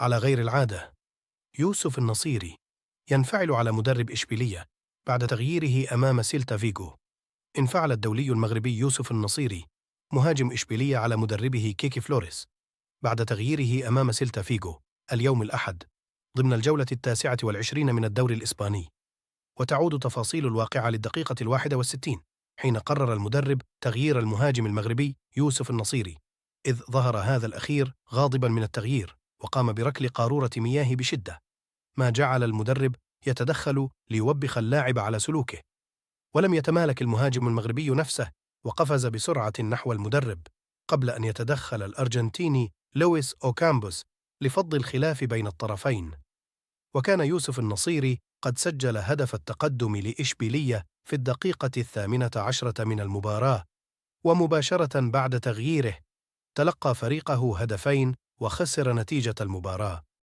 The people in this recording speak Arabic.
على غير العادة، يوسف النصيري ينفعل على مدرب إشبيلية بعد تغييره أمام سيلتا فيغو. انفعل الدولي المغربي يوسف النصيري مهاجم إشبيلية على مدربه كيكي فلوريس بعد تغييره أمام سيلتا فيغو اليوم الأحد ضمن الجولة 29 من الدوري الإسباني. وتعود تفاصيل الواقعة للدقيقة 61 حين قرر المدرب تغيير المهاجم المغربي يوسف النصيري، إذ ظهر هذا الأخير غاضبا من التغيير وقام بركل قارورة مياه بشدة، ما جعل المدرب يتدخل ليوبخ اللاعب على سلوكه. ولم يتمالك المهاجم المغربي نفسه وقفز بسرعة نحو المدرب قبل أن يتدخل الأرجنتيني لويس أوكامبوس لفض الخلاف بين الطرفين. وكان يوسف النصيري قد سجل هدف التقدم لإشبيلية في الدقيقة 18 من المباراة، ومباشرة بعد تغييره تلقى فريقه هدفين وخسر نتيجة المباراة.